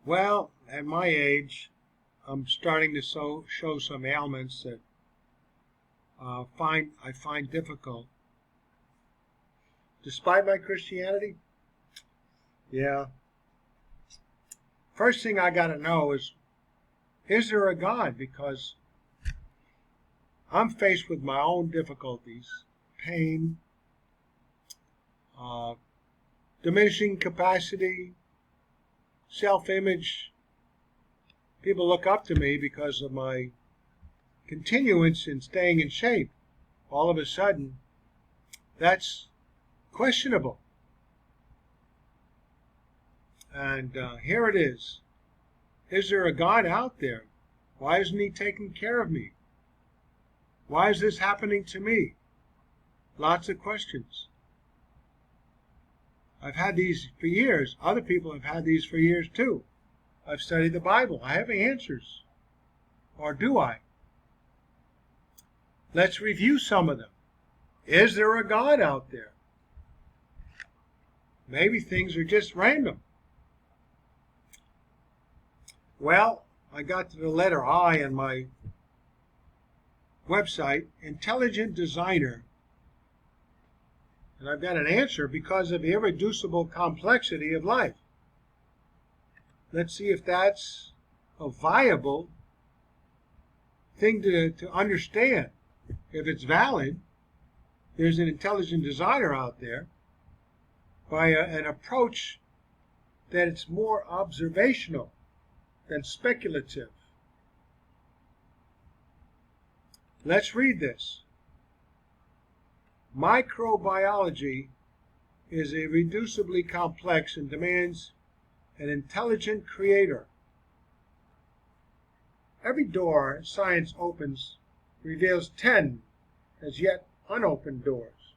Well, at my age, I'm starting to show some ailments that I find difficult. Despite my Christianity, yeah. First thing I got to know is there a God? Because I'm faced with my own difficulties, pain, uh, diminishing capacity, self-image. People look up to me because of my continuance in staying in shape. All of a sudden, that's questionable. And here it is. Is there a God out there? Why isn't he taking care of me? Why is this happening to me? Lots of questions. I've had these for years. Other people have had these for years too. I've studied the Bible. I have answers. Or do I? Let's review some of them. Is there a God out there? Maybe things are just random. Well, I got to the letter I in my website, intelligent designer. And I've got an answer because of the irreducible complexity of life. Let's see if that's a viable thing to understand. If it's valid, there's an intelligent designer out there by an approach that it's more observational than speculative. Let's read this. Microbiology is irreducibly complex and demands an intelligent creator. Every door science opens reveals 10 as yet unopened doors,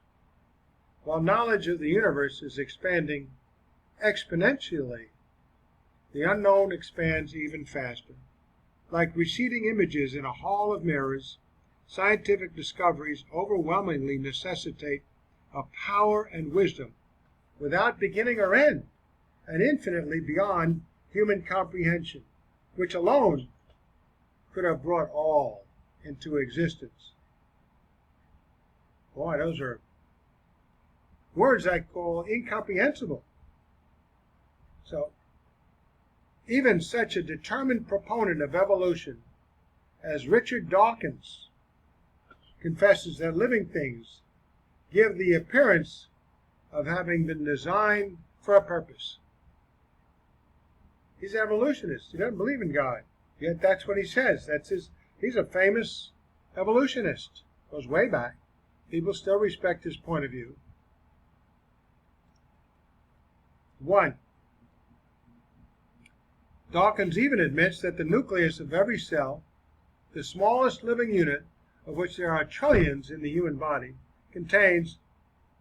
while knowledge of the universe is expanding exponentially. The unknown expands even faster. Like receding images in a hall of mirrors, scientific discoveries overwhelmingly necessitate a power and wisdom without beginning or end, and infinitely beyond human comprehension, which alone could have brought all into existence. Boy, those are words I call incomprehensible. So, even such a determined proponent of evolution as Richard Dawkins confesses that living things give the appearance of having been designed for a purpose. He's an evolutionist. He doesn't believe in God. Yet that's what he says. He's a famous evolutionist. Goes way back. People still respect his point of view. 1. Dawkins even admits that the nucleus of every cell, the smallest living unit, of which there are trillions in the human body, contains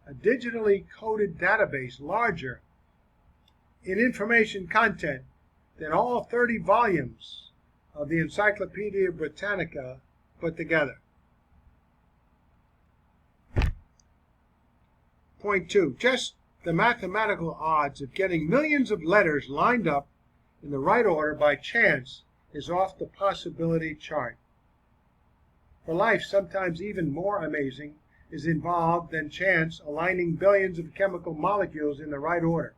a digitally coded database larger in information content than all 30 volumes of the Encyclopedia Britannica put together. Point 2. Just the mathematical odds of getting millions of letters lined up in the right order by chance is off the possibility chart. For life, sometimes even more amazing, is involved than chance aligning billions of chemical molecules in the right order.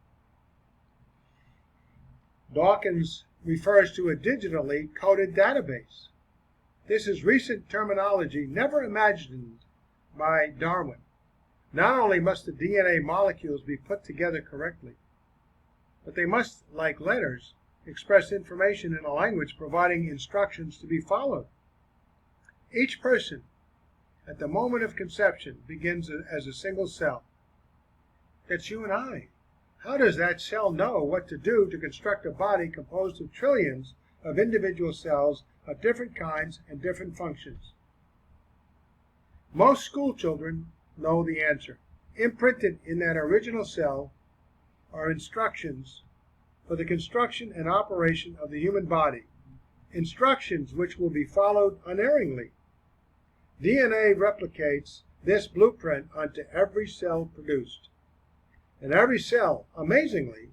Dawkins refers to a digitally coded database. This is recent terminology never imagined by Darwin. Not only must the DNA molecules be put together correctly, but they must, like letters, express information in a language providing instructions to be followed. Each person, at the moment of conception, begins as a single cell. That's you and I. How does that cell know what to do to construct a body composed of trillions of individual cells of different kinds and different functions? Most school children know the answer. Imprinted in that original cell are instructions for the construction and operation of the human body, instructions which will be followed unerringly. DNA replicates this blueprint onto every cell produced. And every cell, amazingly,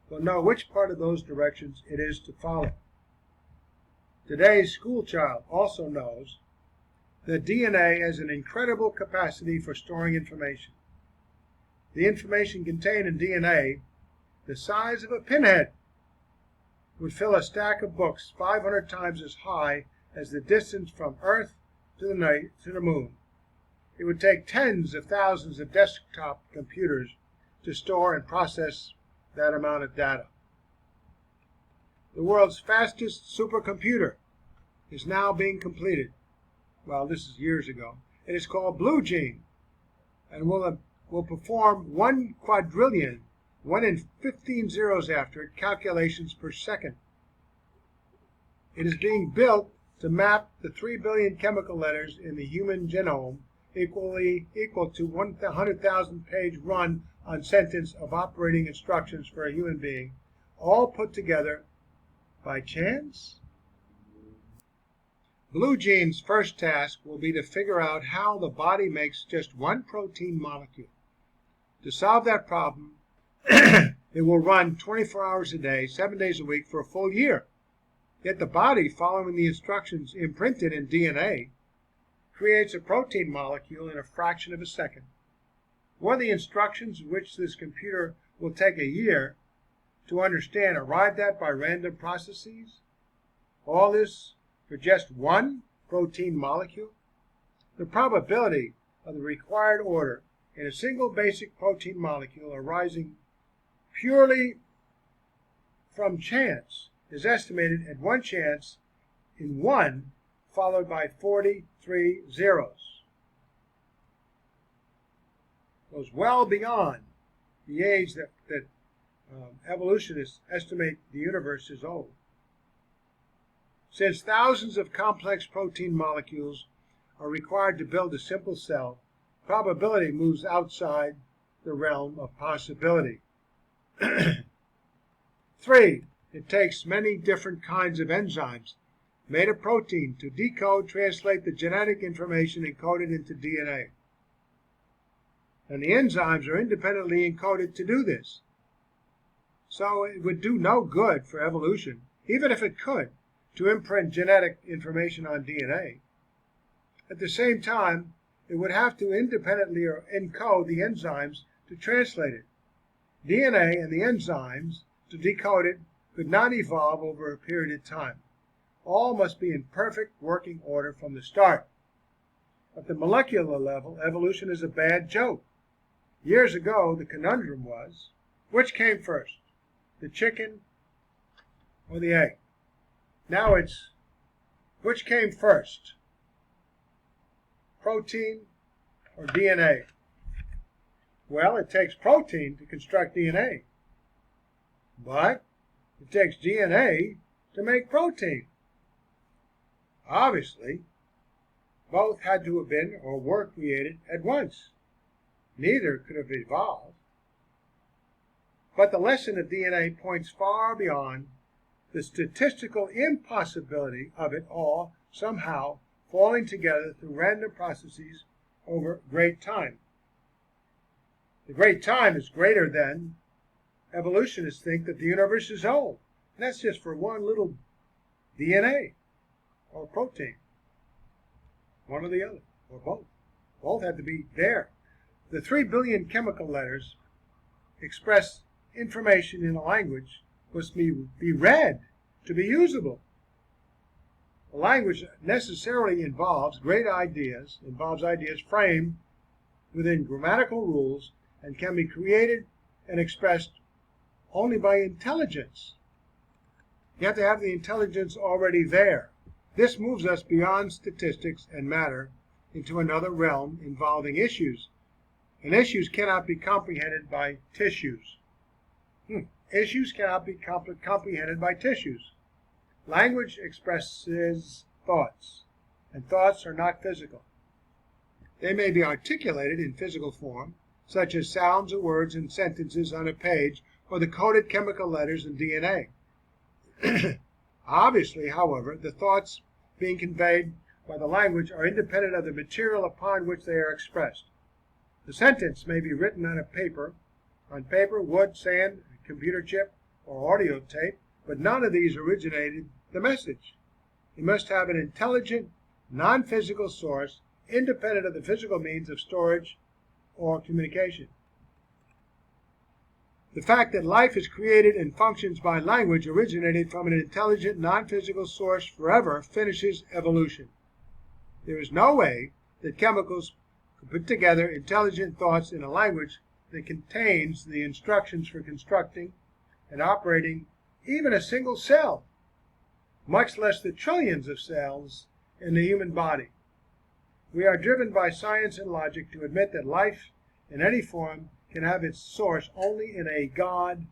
will know which part of those directions it is to follow. Today's schoolchild also knows that DNA has an incredible capacity for storing information. The information contained in DNA, the size of a pinhead, would fill a stack of books 500 times as high as the distance from Earth to the moon. It would take tens of thousands of desktop computers to store and process that amount of data. The world's fastest supercomputer is now being completed. Well, this is years ago. It is called Blue Gene and will perform 1 quadrillion, 1 in 15 zeros after it, calculations per second. It is being built to map the 3 billion chemical letters in the human genome, equal to 100,000 page run on sentence of operating instructions for a human being, all put together by chance? Blue Gene's first task will be to figure out how the body makes just one protein molecule. To solve that problem, it will run 24 hours a day, 7 days a week for a full year. Yet the body, following the instructions imprinted in DNA, creates a protein molecule in a fraction of a second. Were the instructions which this computer will take a year to understand arrived at by random processes? All this for just one protein molecule? The probability of the required order in a single basic protein molecule arising purely from chance is estimated at 1 chance in 1 followed by 43 zeros. Goes well beyond the age that evolutionists estimate the universe is old. Since thousands of complex protein molecules are required to build a simple cell, probability moves outside the realm of possibility. 3. It takes many different kinds of enzymes made of protein to decode, translate the genetic information encoded into DNA. And the enzymes are independently encoded to do this. So it would do no good for evolution, even if it could, to imprint genetic information on DNA. At the same time, it would have to independently encode the enzymes to translate it. DNA and the enzymes to decode it could not evolve over a period of time. All must be in perfect working order from the start. At the molecular level, evolution is a bad joke. Years ago, the conundrum was, which came first, the chicken or the egg? Now it's, which came first, protein or DNA? Well, it takes protein to construct DNA, but it takes DNA to make protein. Obviously, both had to have been or were created at once. Neither could have evolved. But the lesson of DNA points far beyond the statistical impossibility of it all somehow falling together through random processes over great time. The great time is greater than evolutionists think that the universe is old. And that's just for one little DNA or protein. One or the other, or both. Both had to be there. The 3 billion chemical letters express information in a language must be read to be usable. A language necessarily involves ideas framed within grammatical rules and can be created and expressed only by intelligence. You have to have the intelligence already there. This moves us beyond statistics and matter into another realm involving issues. And issues cannot be comprehended by tissues. Issues cannot be comprehended by tissues. Language expresses thoughts, and thoughts are not physical. They may be articulated in physical form, such as sounds or words and sentences on a page, or the coded chemical letters in DNA. Obviously, however, the thoughts being conveyed by the language are independent of the material upon which they are expressed. The sentence may be written on paper, wood, sand, computer chip, or audio tape, but none of these originated the message. You must have an intelligent, non-physical source independent of the physical means of storage or communication. The fact that life is created and functions by language originated from an intelligent, non-physical source forever finishes evolution. There is no way that chemicals could put together intelligent thoughts in a language that contains the instructions for constructing and operating even a single cell, much less the trillions of cells in the human body. We are driven by science and logic to admit that life in any form can have its source only in a God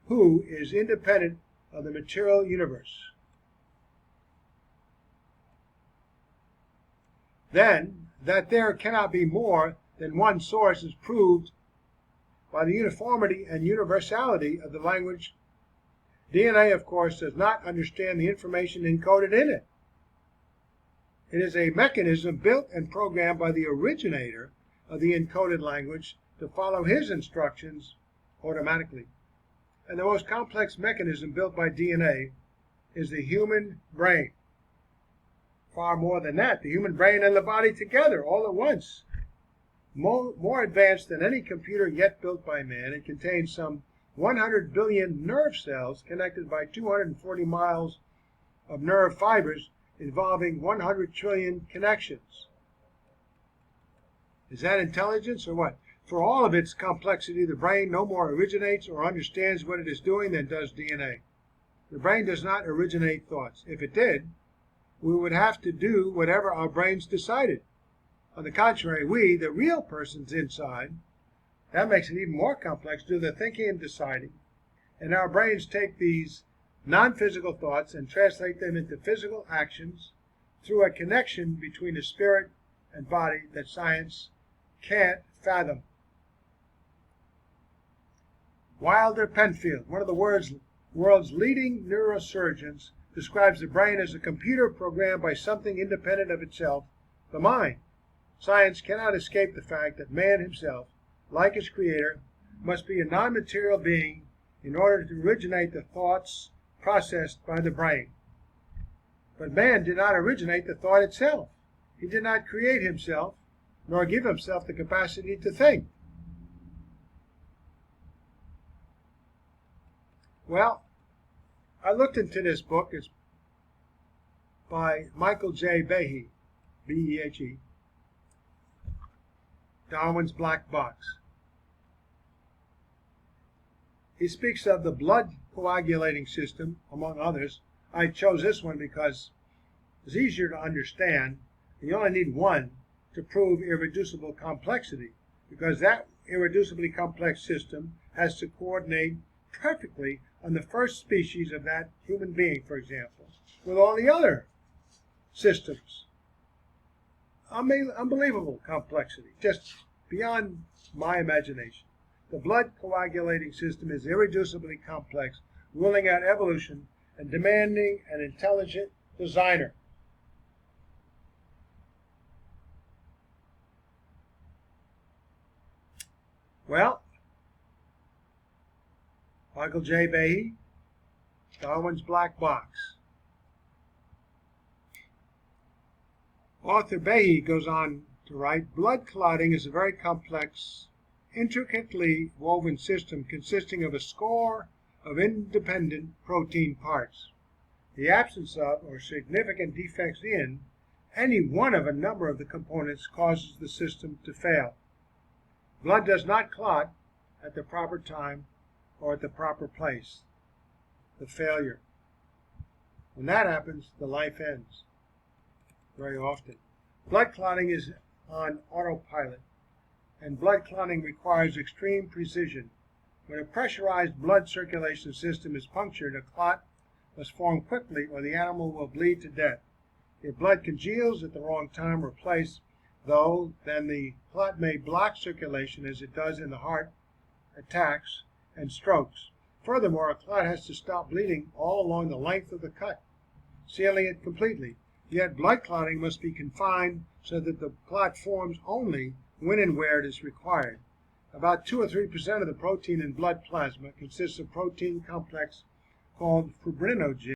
who is independent of the material universe. Then, that there cannot be more than one source is proved by the uniformity and universality of the language. DNA, of course, does not understand the information encoded in it. It is a mechanism built and programmed by the originator of the encoded language to follow his instructions automatically. And the most complex mechanism built by DNA is the human brain. Far more than that, the human brain and the body together, all at once. More advanced than any computer yet built by man, it contains some 100 billion nerve cells connected by 240 miles of nerve fibers involving 100 trillion connections. Is that intelligence or what? For all of its complexity, the brain no more originates or understands what it is doing than does DNA. The brain does not originate thoughts. If it did, we would have to do whatever our brains decided. On the contrary, we, the real persons inside, that makes it even more complex, do the thinking and deciding. And our brains take these non-physical thoughts and translate them into physical actions through a connection between the spirit and body that science can't fathom. Wilder Penfield, one of the world's leading neurosurgeons, describes the brain as a computer programmed by something independent of itself, the mind. Science cannot escape the fact that man himself, like his creator, must be a non-material being in order to originate the thoughts processed by the brain. But man did not originate the thought itself. He did not create himself, nor give himself the capacity to think. Well, I looked into this book. It's by Michael J. Behe, B-E-H-E, Darwin's Black Box. He speaks of the blood coagulating system, among others. I chose this one because it's easier to understand. You only need one to prove irreducible complexity, because that irreducibly complex system has to coordinate perfectly on the first species of that human being, for example, with all the other systems. Unbelievable complexity, just beyond my imagination. The blood coagulating system is irreducibly complex, ruling out evolution and demanding an intelligent designer. Well, Michael J. Behe, Darwin's Black Box. Author Behe goes on to write, blood clotting is a very complex, intricately woven system consisting of a score of independent protein parts. The absence of, or significant defects in, any one of a number of the components causes the system to fail. Blood does not clot at the proper time or at the proper place. The failure. When that happens, the life ends. Very often. Blood clotting is on autopilot, and blood clotting requires extreme precision. When a pressurized blood circulation system is punctured, a clot must form quickly or the animal will bleed to death. If blood congeals at the wrong time or place, though, then the clot may block circulation as it does in the heart attacks and strokes. Furthermore, a clot has to stop bleeding all along the length of the cut, sealing it completely. Yet blood clotting must be confined so that the clot forms only when and where it is required. About 2 or 3% of the protein in blood plasma consists of protein complex called fibrinogen.